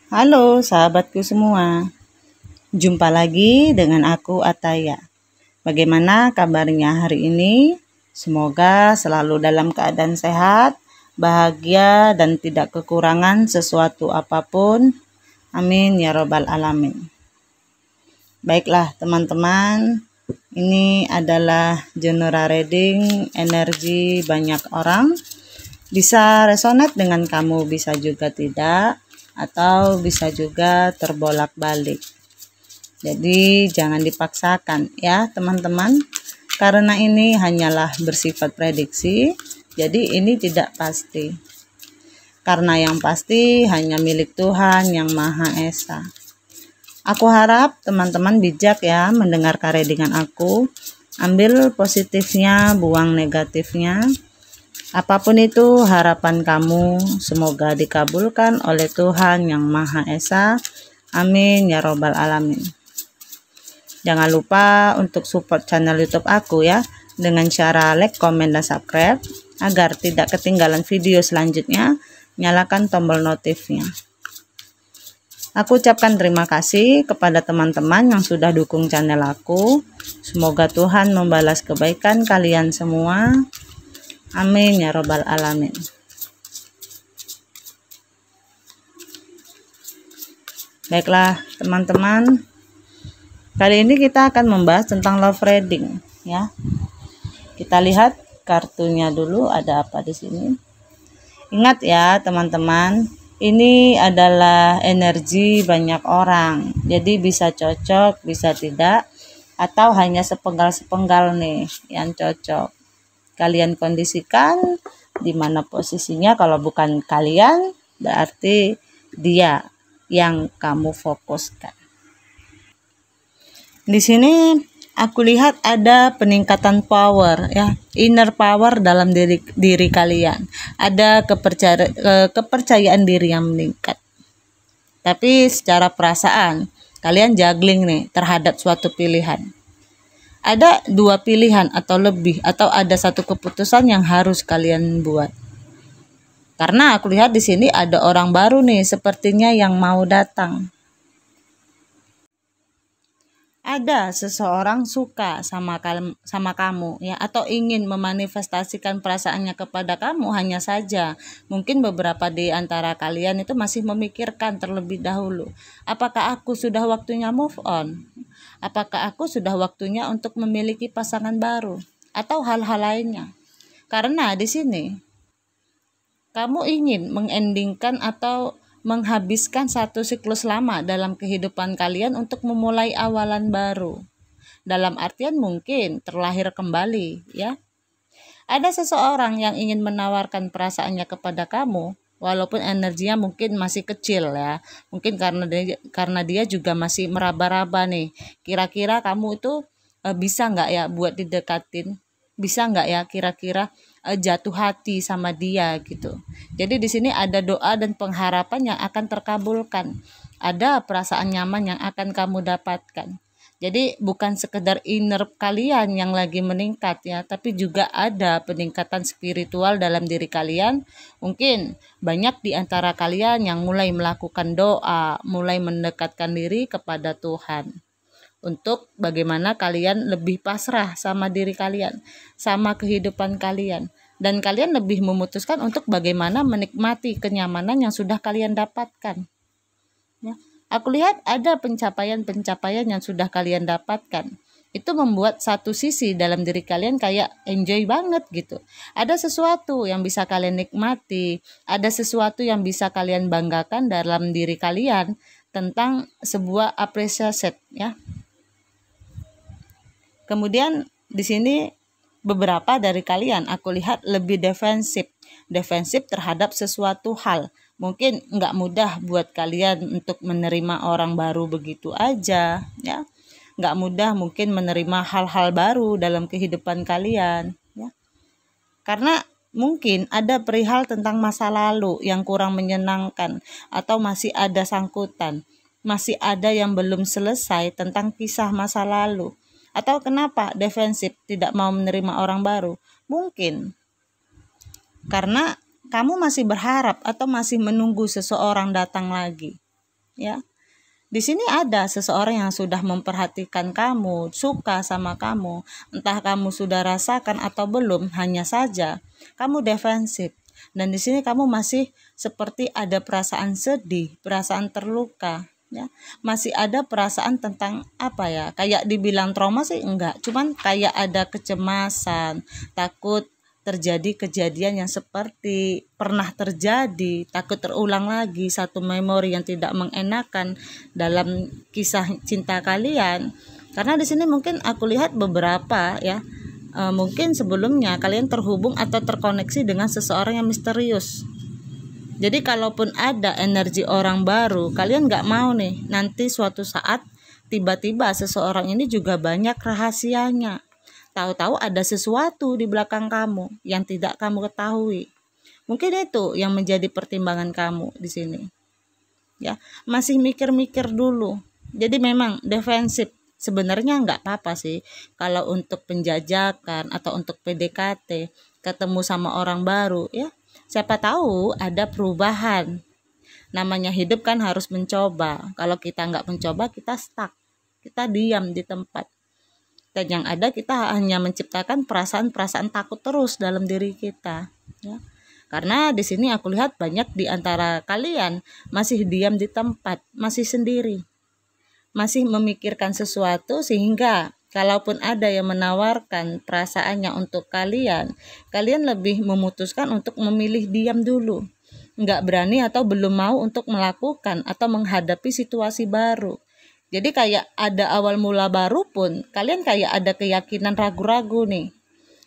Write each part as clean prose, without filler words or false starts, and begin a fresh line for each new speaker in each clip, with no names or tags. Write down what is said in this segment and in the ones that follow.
Halo sahabatku semua, jumpa lagi dengan aku Ataya. Bagaimana kabarnya hari ini? Semoga selalu dalam keadaan sehat, bahagia dan tidak kekurangan sesuatu apapun. Amin ya robbal alamin. Baiklah teman-teman, ini adalah genre reading energi banyak orang. Bisa resonate dengan kamu, bisa juga tidak, atau bisa juga terbolak-balik. Jadi jangan dipaksakan ya teman-teman, karena ini hanyalah bersifat prediksi, jadi ini tidak pasti. Karena yang pasti hanya milik Tuhan yang Maha Esa. Aku harap teman-teman bijak ya mendengarkan readingan aku. Ambil positifnya, buang negatifnya. Apapun itu harapan kamu, semoga dikabulkan oleh Tuhan yang Maha Esa. Amin ya robbal alamin. Jangan lupa untuk support channel YouTube aku ya, dengan cara like, komen, dan subscribe agar tidak ketinggalan video selanjutnya. Nyalakan tombol notifnya. Aku ucapkan terima kasih kepada teman-teman yang sudah dukung channel aku. Semoga Tuhan membalas kebaikan kalian semua. Amin ya robbal alamin. Baiklah teman-teman, kali ini kita akan membahas tentang love reading ya. Kita lihat kartunya dulu, ada apa di sini. Ingat ya teman-teman, ini adalah energi banyak orang. Jadi bisa cocok, bisa tidak, atau hanya sepenggal-sepenggal nih yang cocok. Kalian kondisikan di mana posisinya. Kalau bukan kalian, berarti dia yang kamu fokuskan. Di sini aku lihat ada peningkatan power ya, inner power dalam diri kalian. Ada kepercayaan diri yang meningkat. Tapi secara perasaan kalian juggling nih terhadap suatu pilihan. Ada dua pilihan atau lebih, atau ada satu keputusan yang harus kalian buat. Karena aku lihat di sini ada orang baru nih sepertinya yang mau datang. Ada seseorang suka sama kamu ya, atau ingin memanifestasikan perasaannya kepada kamu. Hanya saja mungkin beberapa di antara kalian itu masih memikirkan terlebih dahulu, apakah aku sudah waktunya move on, apakah aku sudah waktunya untuk memiliki pasangan baru, atau hal-hal lainnya. Karena di sini kamu ingin mengendingkan atau menghabiskan satu siklus lama dalam kehidupan kalian untuk memulai awalan baru. Dalam artian mungkin terlahir kembali ya. Ada seseorang yang ingin menawarkan perasaannya kepada kamu, walaupun energinya mungkin masih kecil ya. Mungkin karena dia juga masih meraba-raba nih. Kira-kira kamu itu bisa nggak ya buat didekatin? Bisa nggak ya kira-kira jatuh hati sama dia gitu. Jadi di sini ada doa dan pengharapan yang akan terkabulkan. Ada perasaan nyaman yang akan kamu dapatkan. Jadi bukan sekedar inner kalian yang lagi meningkat ya, tapi juga ada peningkatan spiritual dalam diri kalian. Mungkin banyak di antara kalian yang mulai melakukan doa, mulai mendekatkan diri kepada Tuhan. Untuk bagaimana kalian lebih pasrah sama diri kalian, sama kehidupan kalian, dan kalian lebih memutuskan untuk bagaimana menikmati kenyamanan yang sudah kalian dapatkan ya. Aku lihat ada pencapaian-pencapaian yang sudah kalian dapatkan. Itu membuat satu sisi dalam diri kalian kayak enjoy banget gitu. Ada sesuatu yang bisa kalian nikmati, ada sesuatu yang bisa kalian banggakan dalam diri kalian tentang sebuah apresiasi ya. Kemudian di sini beberapa dari kalian aku lihat lebih defensif terhadap sesuatu hal. Mungkin nggak mudah buat kalian untuk menerima orang baru begitu aja ya. Nggak mudah mungkin menerima hal-hal baru dalam kehidupan kalian ya. Karena mungkin ada perihal tentang masa lalu yang kurang menyenangkan, atau masih ada sangkutan, masih ada yang belum selesai tentang kisah masa lalu. Atau kenapa defensif tidak mau menerima orang baru? Mungkin karena kamu masih berharap atau masih menunggu seseorang datang lagi. ya. Di sini ada seseorang yang sudah memperhatikan kamu, suka sama kamu. Entah kamu sudah rasakan atau belum, hanya saja kamu defensif. Dan di sini kamu masih seperti ada perasaan sedih, perasaan terluka, ya. Masih ada perasaan tentang apa ya? Kayak dibilang trauma sih enggak, cuman kayak ada kecemasan, takut terjadi kejadian yang seperti pernah terjadi, takut terulang lagi satu memori yang tidak mengenakan dalam kisah cinta kalian. Karena di sini mungkin aku lihat beberapa ya, mungkin sebelumnya kalian terhubung atau terkoneksi dengan seseorang yang misterius. Jadi kalaupun ada energi orang baru, kalian nggak mau nih nanti suatu saat tiba-tiba seseorang ini juga banyak rahasianya. Tahu-tahu ada sesuatu di belakang kamu yang tidak kamu ketahui. Mungkin itu yang menjadi pertimbangan kamu di sini. Ya, masih mikir-mikir dulu. Jadi memang defensif. Sebenarnya nggak apa-apa sih kalau untuk penjajakan atau untuk PDKT, ketemu sama orang baru ya. Siapa tahu ada perubahan. Namanya hidup kan harus mencoba. Kalau kita nggak mencoba, kita stuck. Kita diam di tempat. Dan yang ada kita hanya menciptakan perasaan-perasaan takut terus dalam diri kita, ya. Karena di sini aku lihat banyak di antara kalian masih diam di tempat, masih sendiri, masih memikirkan sesuatu sehingga kalaupun ada yang menawarkan perasaannya untuk kalian, kalian lebih memutuskan untuk memilih diam dulu, nggak berani atau belum mau untuk melakukan atau menghadapi situasi baru. Jadi kayak ada awal mula baru pun, kalian kayak ada keyakinan ragu-ragu nih.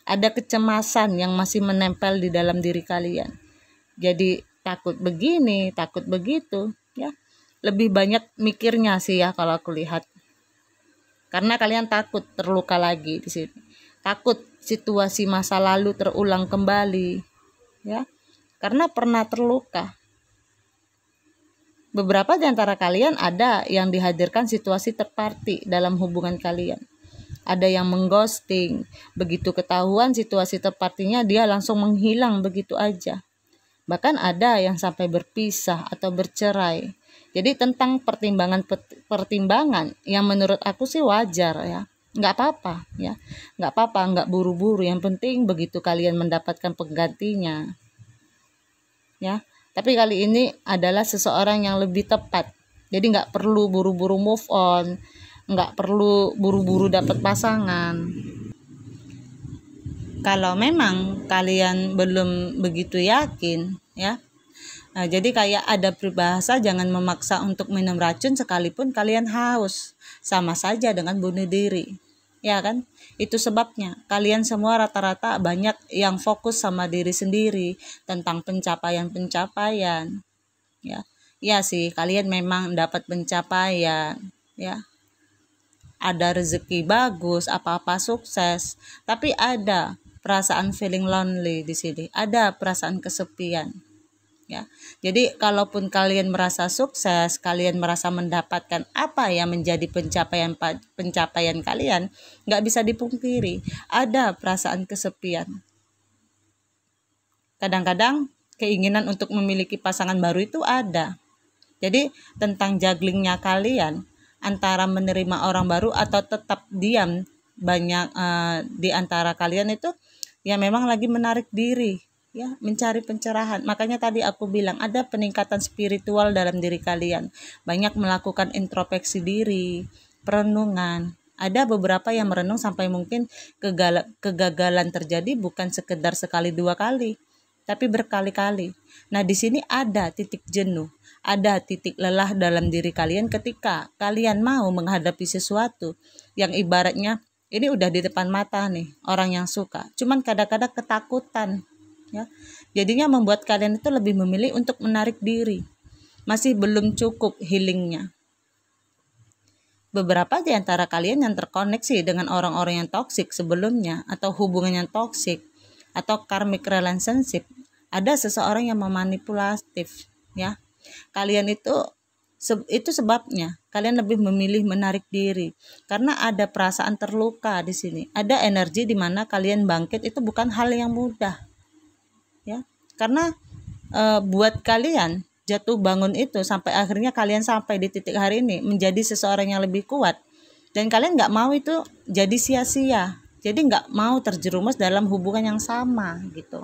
Ada kecemasan yang masih menempel di dalam diri kalian. Jadi takut begini, takut begitu, ya. Lebih banyak mikirnya sih ya kalau aku lihat. Karena kalian takut terluka lagi di sini. Takut situasi masa lalu terulang kembali, ya. Karena pernah terluka. Beberapa di antara kalian ada yang dihadirkan situasi third party dalam hubungan kalian. Ada yang mengghosting, begitu ketahuan situasi third party-nya dia langsung menghilang begitu aja. Bahkan ada yang sampai berpisah atau bercerai. Jadi tentang pertimbangan yang menurut aku sih wajar ya. Nggak apa-apa ya. Nggak apa-apa, nggak buru-buru. Yang penting begitu kalian mendapatkan penggantinya. Ya. Tapi kali ini adalah seseorang yang lebih tepat. Jadi nggak perlu buru-buru move on, nggak perlu buru-buru dapat pasangan. Kalau memang kalian belum begitu yakin, ya. Nah, jadi kayak ada peribahasa jangan memaksa untuk minum racun sekalipun kalian haus. Sama saja dengan bunuh diri. Ya kan? Itu sebabnya kalian semua rata-rata banyak yang fokus sama diri sendiri tentang pencapaian-pencapaian, ya. Ya sih, kalian memang dapat pencapaian, ya. Ada rezeki bagus, apa-apa sukses, tapi ada perasaan feeling lonely di sini, ada perasaan kesepian. Ya, jadi kalaupun kalian merasa sukses, kalian merasa mendapatkan apa yang menjadi pencapaian kalian, nggak bisa dipungkiri, ada perasaan kesepian. Kadang-kadang keinginan untuk memiliki pasangan baru itu ada. Jadi tentang jugglingnya kalian antara menerima orang baru atau tetap diam, banyak di antara kalian itu ya memang lagi menarik diri. Ya, mencari pencerahan. Makanya tadi aku bilang ada peningkatan spiritual dalam diri kalian. Banyak melakukan introspeksi diri, perenungan. Ada beberapa yang merenung sampai mungkin kegagalan terjadi bukan sekedar sekali dua kali, tapi berkali-kali. Nah, di sini ada titik jenuh, ada titik lelah dalam diri kalian ketika kalian mau menghadapi sesuatu yang ibaratnya ini udah di depan mata nih, orang yang suka. Cuman kadang-kadang ketakutan. Ya, jadinya membuat kalian itu lebih memilih untuk menarik diri. Masih belum cukup healingnya. Beberapa di antara kalian yang terkoneksi dengan orang-orang yang toksik sebelumnya atau hubungan yang toksik atau karmic relationship, ada seseorang yang memanipulatif, ya. Kalian itu sebabnya kalian lebih memilih menarik diri karena ada perasaan terluka di sini. Ada energi di mana kalian bangkit itu bukan hal yang mudah. Ya, karena buat kalian jatuh bangun itu sampai akhirnya kalian sampai di titik hari ini menjadi seseorang yang lebih kuat, dan kalian nggak mau itu jadi sia-sia, jadi nggak mau terjerumus dalam hubungan yang sama gitu.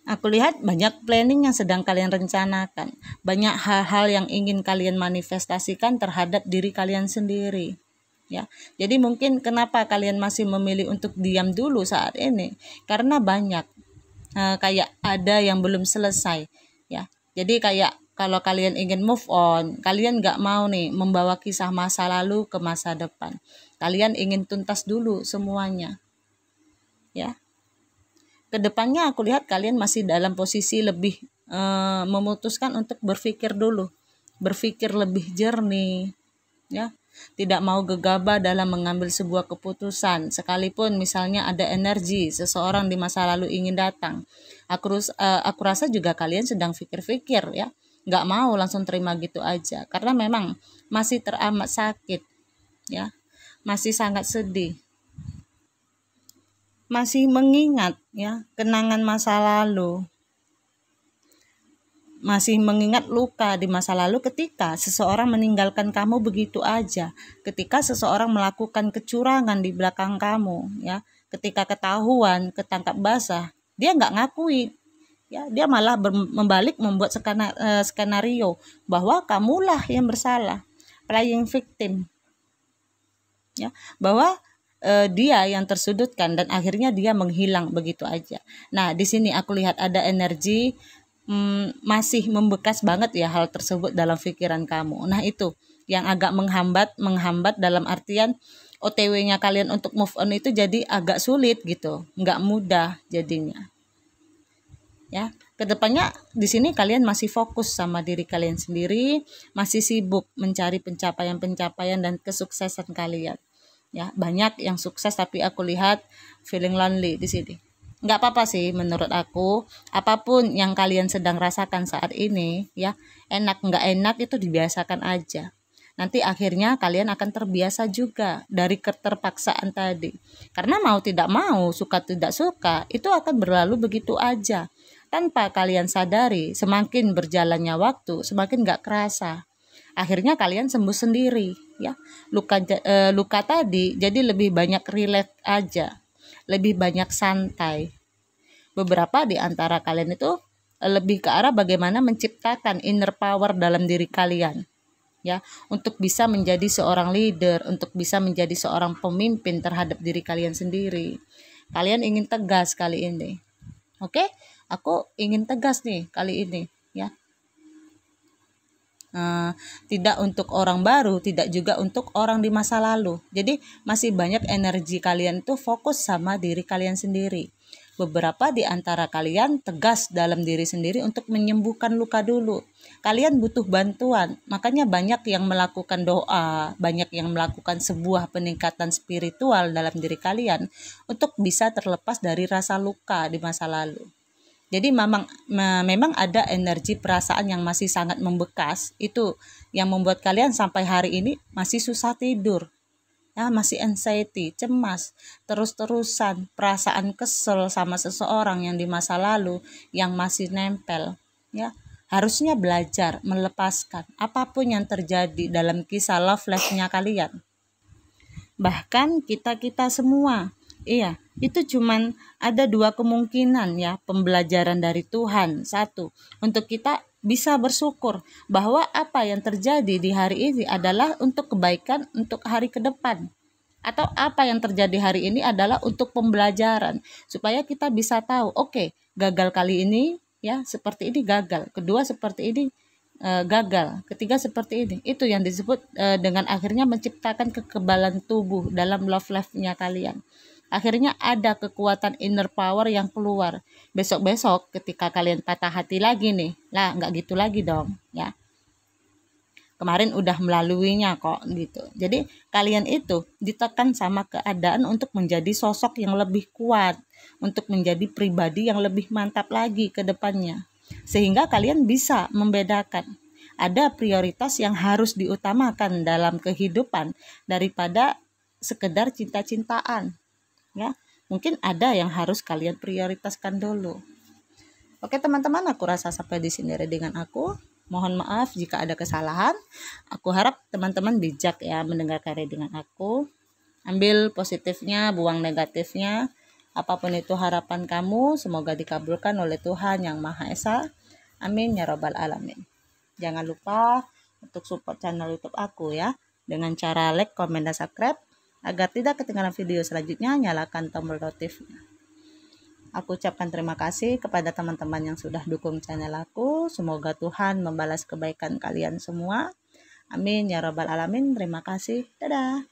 Aku lihat banyak planning yang sedang kalian rencanakan, banyak hal-hal yang ingin kalian manifestasikan terhadap diri kalian sendiri. Ya, jadi mungkin kenapa kalian masih memilih untuk diam dulu saat ini? Karena banyak kayak ada yang belum selesai. Ya, jadi kayak kalau kalian ingin move on, kalian nggak mau nih membawa kisah masa lalu ke masa depan. Kalian ingin tuntas dulu semuanya. Ya. Kedepannya aku lihat kalian masih dalam posisi lebih memutuskan untuk berpikir dulu, berpikir lebih jernih, ya, tidak mau gegabah dalam mengambil sebuah keputusan, sekalipun misalnya ada energi seseorang di masa lalu ingin datang. Aku rasa juga kalian sedang pikir-pikir, ya, nggak mau langsung terima gitu aja, karena memang masih teramat sakit, ya, masih sangat sedih, masih mengingat, ya, kenangan masa lalu, masih mengingat luka di masa lalu ketika seseorang meninggalkan kamu begitu aja, ketika seseorang melakukan kecurangan di belakang kamu, ya, ketika ketahuan, ketangkap basah, dia nggak ngakui, ya, dia malah membalik membuat skenario bahwa kamulah yang bersalah, playing victim, ya, bahwa dia yang tersudutkan dan akhirnya dia menghilang begitu aja. Nah, di sini aku lihat ada energi masih membekas banget ya hal tersebut dalam pikiran kamu. Nah, itu yang agak menghambat dalam artian OTW-nya kalian untuk move on itu jadi agak sulit gitu, nggak mudah jadinya. Ya, kedepannya di sini kalian masih fokus sama diri kalian sendiri, masih sibuk mencari pencapaian-pencapaian dan kesuksesan kalian. Ya, banyak yang sukses tapi aku lihat feeling lonely di sini. Nggak apa-apa sih menurut aku, apapun yang kalian sedang rasakan saat ini, ya, enak nggak enak itu dibiasakan aja. Nanti akhirnya kalian akan terbiasa juga dari keterpaksaan tadi. Karena mau tidak mau, suka tidak suka, itu akan berlalu begitu aja. Tanpa kalian sadari, semakin berjalannya waktu, semakin nggak kerasa. Akhirnya kalian sembuh sendiri, ya. Luka tadi jadi lebih banyak rileks aja, lebih banyak santai. Beberapa di antara kalian itu lebih ke arah bagaimana menciptakan inner power dalam diri kalian, ya, untuk bisa menjadi seorang leader, untuk bisa menjadi seorang pemimpin terhadap diri kalian sendiri. Kalian ingin tegas kali ini. Oke? Aku ingin tegas nih kali ini, ya. Tidak untuk orang baru, tidak juga untuk orang di masa lalu. Jadi masih banyak energi kalian tuh fokus sama diri kalian sendiri. Beberapa di antara kalian tegas dalam diri sendiri untuk menyembuhkan luka dulu. Kalian butuh bantuan, makanya banyak yang melakukan doa, banyak yang melakukan sebuah peningkatan spiritual dalam diri kalian untuk bisa terlepas dari rasa luka di masa lalu. Jadi memang ada energi perasaan yang masih sangat membekas, itu yang membuat kalian sampai hari ini masih susah tidur, ya, masih anxiety, cemas, terus-terusan perasaan kesel sama seseorang yang di masa lalu yang masih nempel, ya. Harusnya belajar melepaskan apapun yang terjadi dalam kisah love life-nya kalian. Bahkan kita semua, iya, itu cuman ada dua kemungkinan, ya, pembelajaran dari Tuhan. Satu, untuk kita bisa bersyukur bahwa apa yang terjadi di hari ini adalah untuk kebaikan untuk hari ke depan. Atau apa yang terjadi hari ini adalah untuk pembelajaran supaya kita bisa tahu, oke, gagal kali ini, ya, seperti ini gagal, kedua seperti ini gagal, ketiga seperti ini. Itu yang disebut dengan akhirnya menciptakan kekebalan tubuh dalam love life-nya kalian. Akhirnya ada kekuatan inner power yang keluar. Besok-besok ketika kalian patah hati lagi nih, lah nggak gitu lagi dong, ya. Kemarin udah melaluinya kok gitu. Jadi kalian itu ditekan sama keadaan untuk menjadi sosok yang lebih kuat, untuk menjadi pribadi yang lebih mantap lagi ke depannya. Sehingga kalian bisa membedakan ada prioritas yang harus diutamakan dalam kehidupan daripada sekedar cinta-cintaan, ya. Mungkin ada yang harus kalian prioritaskan dulu. Oke teman-teman, aku rasa sampai di sini readingan aku. Mohon maaf jika ada kesalahan. Aku harap teman-teman bijak ya mendengarkan readingan aku. Ambil positifnya, buang negatifnya. Apapun itu harapan kamu, semoga dikabulkan oleh Tuhan Yang Maha Esa. Amin ya robbal alamin. Jangan lupa untuk support channel YouTube aku ya, dengan cara like, komen, dan subscribe. Agar tidak ketinggalan video selanjutnya, nyalakan tombol notifnya. Aku ucapkan terima kasih kepada teman-teman yang sudah dukung channel aku. Semoga Tuhan membalas kebaikan kalian semua. Amin ya robbal alamin. Terima kasih. Dadah.